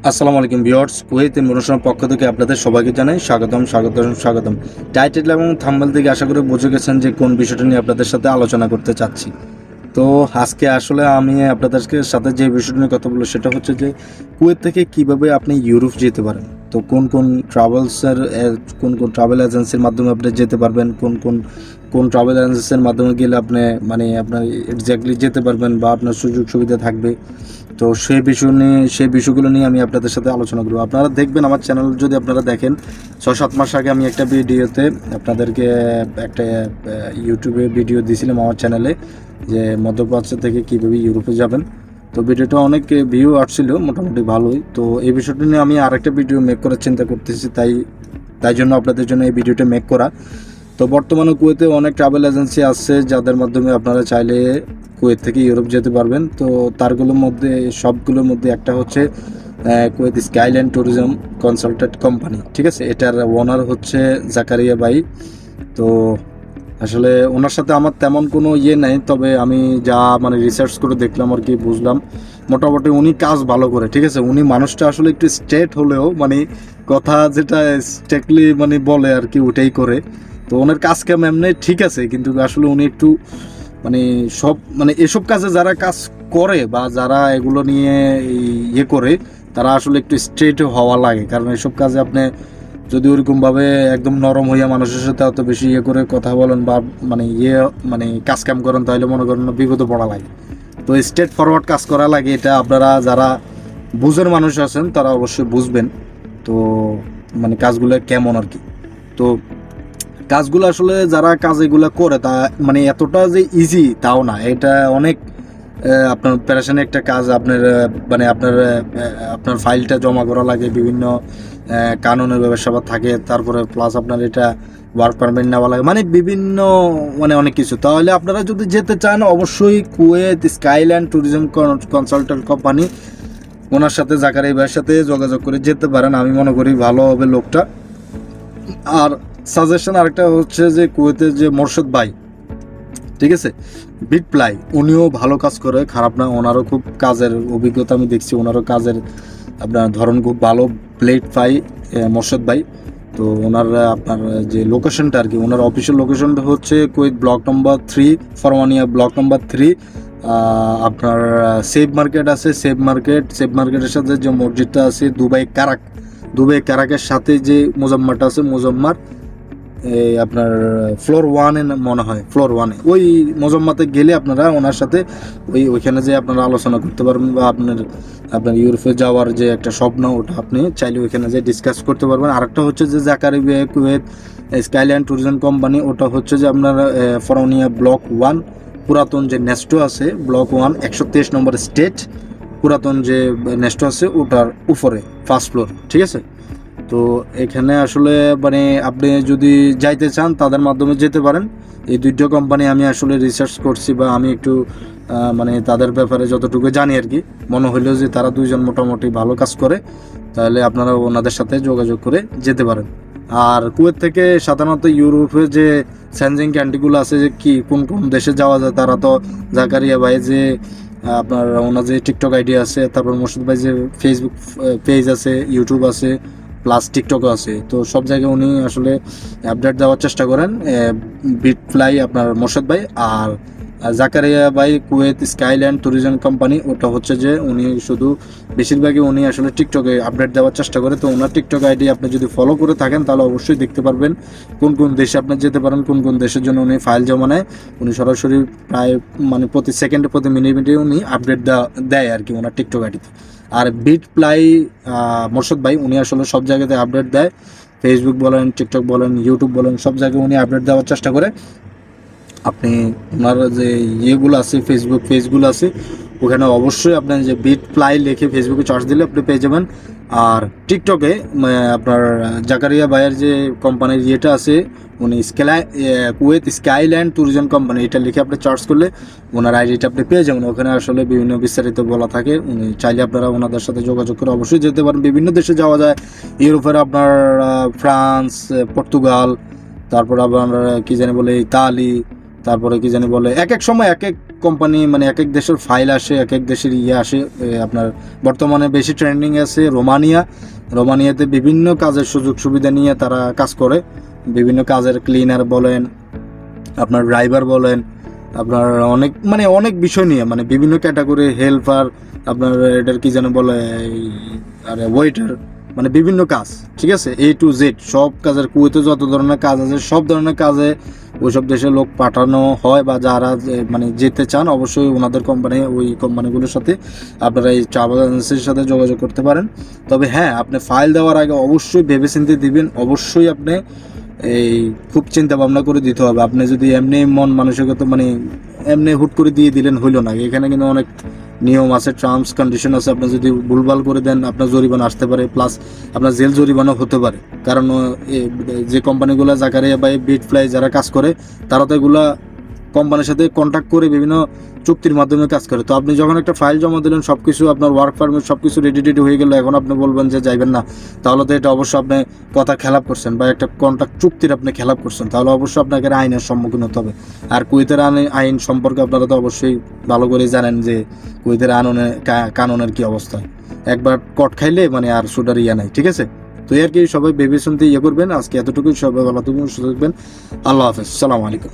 আসসালামু আলাইকুম viewers, Kuwait ইনফরমেশনের পক্ষ থেকে আপনাদের সবাইকে জানাই স্বাগতম। টাইটেল এবং থাম্বনেল থেকে আশা করি বুঝে গেছেন যে কোন বিষয়টা নিয়ে আপনাদের সাথে আলোচনা করতে চাচ্ছি। তো আজকে আসলে আমি আপনাদের সাথে যে বিষয়টা নিয়ে কথা বলবো সেটা হচ্ছে যে কুয়েত থেকে কিভাবে আপনি ইউরোপ যেতে পারেন। তো কোন কোন ট্রাভেল এজেন্সির মাধ্যমে আপনি যেতে পারবেন, কোন ট্রাভেল এজেন্সির মাধ্যমে গেলে আপনি আপনার এক্স্যাক্টলি যেতে পারবেন বা আপনার সুযোগ সুবিধা থাকবে। তো সেই বিষয়গুলো নিয়ে আমি আপনাদের সাথে আলোচনা করবো। আপনারা দেখবেন আমার চ্যানেল যদি আপনারা দেখেন 6-7 মাস আগে আমি একটা ভিডিওতে আপনাদেরকে একটা ইউটিউবে ভিডিও দিয়েছিলাম আমার চ্যানেলে, যে মধ্যপ্রাচ্য থেকে কীভাবে ইউরোপে যাবেন। তো ভিডিওটা অনেক ভিউ আসছিল, মোটামুটি ভালোই। তো এই বিষয়টা নিয়ে আমি আরেকটা ভিডিও মেক করার চিন্তা করতেছি, তাই জন্য আপনাদের জন্য এই ভিডিওটা মেক করা। তো বর্তমানে কুয়েতে অনেক ট্রাভেল এজেন্সি আছে যাদের মাধ্যমে আপনারা চাইলে কুয়েত থেকে ইউরোপ যেতে পারবেন। তো সবগুলোর মধ্যে একটা হচ্ছে Kuwait Skyland tourism consultant company, ঠিক আছে। এটার ওনার হচ্ছে জাকারিয়া ভাই। তো আসলে ওনার সাথে আমার তেমন কোনো নাই, তবে আমি যা রিসার্চ করে দেখলাম আর কি, বুঝলাম মোটামুটি উনি কাজ ভালো করে, ঠিক আছে। উনি মানুষটা আসলে একটু স্ট্রেট হলেও কথা যেটা স্ট্রেটলি বলে আর কি, ওটাই করে। তো ওনার কাজ কাম এমনি ঠিক আছে, কিন্তু আসলে উনি একটু সব এসব কাজে যারা কাজ করে বা যারা এগুলো নিয়ে করে, তারা আসলে একটু স্ট্রেট হওয়া লাগে। কারণ এসব কাজে আপনি যদি ওরকমভাবে একদম নরম হইয়া মানুষের সাথে অত বেশি করে কথা বলেন বা কাজ কাম করেন, তাহলে মনে করেন বিপদে পড়া লাগে। তো স্ট্রেট ফরওয়ার্ড কাজ করা লাগে, এটা আপনারা যারা বুঝের মানুষ আছেন তারা অবশ্যই বুঝবেন। তো কাজগুলো কেমন আর কি। তো কাজগুলো আসলে যারা কাজ এগুলো করে তা এতটা যে ইজি তাও না, এটা অনেক আপনার প্যারেশানি একটা কাজ। আপনার ফাইলটা জমা করা লাগে, বিভিন্ন কানুনের ব্যবসা থাকে, তারপরে প্লাস আপনার এটা ওয়ার্ক পারমিট নেওয়া লাগে, বিভিন্ন অনেক কিছু। তাহলে আপনারা যদি যেতে চান অবশ্যই Kuwait Skyland tourism consultant company, ওনার সাথে জাকারিয়া ভাইয়ের সাথে যোগাযোগ করে যেতে পারেন। আমি মনে করি ভালো হবে লোকটা। আর সাজেশন আরেকটা হচ্ছে যে কুয়েতের যে মোর্শেদ ভাই, ঠিক আছে, বিট প্লাই, উনিও ভালো কাজ করে, খারাপ না। ওনারও খুব কাজের অভিজ্ঞতা আমি দেখছি, ওনারও কাজের আপনার ধরন খুব ভালো। প্লেট পাই মোর্শেদ ভাই। তো ওনার আপনার যে লোকেশনটা আর কি, ওনার অফিসিয়াল লোকেশনটা হচ্ছে কুয়েত ব্লক নম্বর 3, ফরমানিয়া ব্লক নম্বর 3। আপনার সেভ মার্কেট আছে, সেভ মার্কেটের সাথে যে মসজিদটা আছে দুবাই কারাকের সাথে যে মোজাম্মারটা আছে, মোজাম্মার আপনার ফ্লোর 1-এ মনে হয়, ফ্লোর 1-এ ওই মোজাম্মাতে গেলে আপনারা ওনার সাথে ওইখানে যে আপনারা আলোচনা করতে পারবেন, বা আপনার ইউরোপে যাওয়ার যে একটা স্বপ্ন, ওটা আপনি চাইলে ওইখানে যে ডিসকাস করতে পারবেন। আরেকটা হচ্ছে যে Zakaria Kuwait Skyland tourism company, ওটা হচ্ছে যে আপনার ফরমানিয়া ব্লক 1, পুরাতন যে নেস্টো আছে ব্লক 1 123 নম্বর স্টেট, পুরাতন যে নেস্টো আছে ওটার উপরে ফার্স্ট ফ্লোর, ঠিক আছে। তো এখানে আসলে আপনি যদি যাইতে চান তাদের মাধ্যমে যেতে পারেন। এই দুইটা কোম্পানি আমি আসলে রিসার্চ করছি, বা আমি একটু তাদের ব্যাপারে যতটুকু জানি আর কি, মনে হইলো যে তারা দুইজন মোটামুটি ভালো কাজ করে, তাহলে আপনারা ওনাদের সাথে যোগাযোগ করে যেতে পারেন। আর কুয়েত থেকে সাধারণত ইউরোপে যে সেনজেন কান্ট্রিগুলো আছে, যে কোন কোন দেশে যাওয়া যায়, তারা তো জাকারিয়া ভাই যে আপনার ওনার যে টিকটক আইডি আছে, তারপর মোর্শেদ ভাই যে ফেসবুক পেজ আছে, ইউটিউব আছে, প্লাস টিকটকও আছে। তো সব জায়গায় উনি আসলে আপডেট দেওয়ার চেষ্টা করেন, বিট ফ্লাই আপনার মোর্শেদ ভাই। আর জাকারিয়া ভাই কুয়েত স্কাইল্যান্ড ট্যুরিজম কোম্পানি, ওটা হচ্ছে যে উনি শুধু বেশিরভাগই উনি আসলে টিকটকে আপডেট দেওয়ার চেষ্টা করে। তো ওনার টিকটক আইডি আপনি যদি ফলো করে থাকেন তাহলে অবশ্যই দেখতে পারবেন কোন কোন দেশে আপনি যেতে পারেন, কোন কোন দেশের জন্য উনি ফাইল জমা নেয়। উনি সরাসরি প্রায় প্রতি সেকেন্ডে প্রতি মিনিটে উনি আপডেট দেয় আর কি ওনার টিকটক আইডিতে। আর বিট প্লাই মোর্শেদ ভাই, উনি আসলে সব জায়গাতে আপডেট দেয়, ফেসবুক বলেন, টিকটক বলেন, ইউটিউব বলেন, সব জায়গায় উনি আপডেট দেওয়ার চেষ্টা করে। আপনি ওনার যে ইয়েগুলো আছে, ফেসবুক পেজগুলো আছে, ওখানে অবশ্যই আপনার যে বিট প্লাই লিখে ফেসবুকে চার্জ দিলে আপনি পেয়ে যাবেন। আর টিকটকে আপনার জাকারিয়া ভাইয়ের যে কোম্পানির ইয়েটা আছে, উনি কুয়েত স্কাইল্যান্ড ট্যুরিজম কোম্পানি, এটা লিখে আপনি চার্জ করলে ওনার আইডিটা আপনি পেয়ে যাবেন। ওখানে আসলে বিভিন্ন বিস্তারিত বলা থাকে, উনি চাইলে আপনারা ওনাদের সাথে যোগাযোগ করে অবশ্যই যেতে পারেন। বিভিন্ন দেশে যাওয়া যায়, ইউরোপের আপনার ফ্রান্স, পর্তুগাল, তারপর আপনার কি জানি বলে ইতালি, তারপরে কি জানি বলে, এক এক সময় এক এক কোম্পানি, মানে এক এক দেশের ফাইল আসে, এক এক দেশের আসে। আপনার বর্তমানে বেশি ট্রেন্ডিং আছে রোমানিয়াতে বিভিন্ন কাজের সুযোগ সুবিধা নিয়ে তারা কাজ করে। বিভিন্ন কাজের ক্লিনার বলেন, আপনার ড্রাইভার বলেন, আপনার অনেক বিষয় নিয়ে, মানে বিভিন্ন ক্যাটাগরি, হেল্পার, আপনার এটার কি যেন বলে, আরে ওয়েটার, মানে বিভিন্ন কাজ, ঠিক আছে, A to Z সব কাজের, কুয়েতে যত ধরনের কাজ আছে সব ধরনের কাজে ওইসব দেশে লোক পাঠানো হয়, বা যারা মানে যেতে চান অবশ্যই ওনাদের ওই কোম্পানিগুলোর সাথে আপনারা এই ট্রাভেল এজেন্সির সাথে যোগাযোগ করতে পারেন। তবে হ্যাঁ, আপনি ফাইল দেওয়ার আগে অবশ্যই ভেবেচিন্তে দিবেন, অবশ্যই আপনি এই খুব চিন্তা ভাবনা করে দিতে হবে। আপনি যদি এমনি মন মানসিকতা, মানে এমনি হুট করে দিয়ে দিলেন, হইল না। এখানে কিন্তু অনেক নিয়ম আছে, টার্মস কন্ডিশন আছে। আপনি যদি ভুলভাল করে দেন, আপনার জরিমানা আসতে পারে, প্লাস আপনার জেল জরিমানাও হতে পারে। কারণ যে কোম্পানিগুলো জাকারিয়া বা বিট ফ্লাই যারা কাজ করে, তারা তো এগুলা কোম্পানির সাথে কন্ট্যাক্ট করে বিভিন্ন চুক্তির মাধ্যমে কাজ করে। তো আপনি যখন একটা ফাইল জমা দিলেন, সব কিছু আপনার ওয়ার্ক পারমিট সব কিছু রেডি হয়ে গেল, এখন আপনি বলবেন যে যাইবেন না, তাহলে তো এটা অবশ্যই আপনি কথা খেলাপ করছেন, বা একটা কন্ট্রাক্ট চুক্তির আপনি খেলাপ করছেন, তাহলে অবশ্যই আপনাকে আইনের সম্মুখীন হতে হবে। আর কুয়েতের আইন সম্পর্কে আপনারা তো অবশ্যই ভালো করে জানেন যে কুয়েতের কানুনের কি অবস্থা। একবার কট খাইলে মানে আর সুডার নাই, ঠিক আছে। তো আর কি, সবাই ভেবে শুনতে করবেন। আজকে এতটুকুই, সবাই ভালো থাকবেন, সুস্থ থাকবেন। আল্লাহ হাফেজ, সালাম আলাইকুম।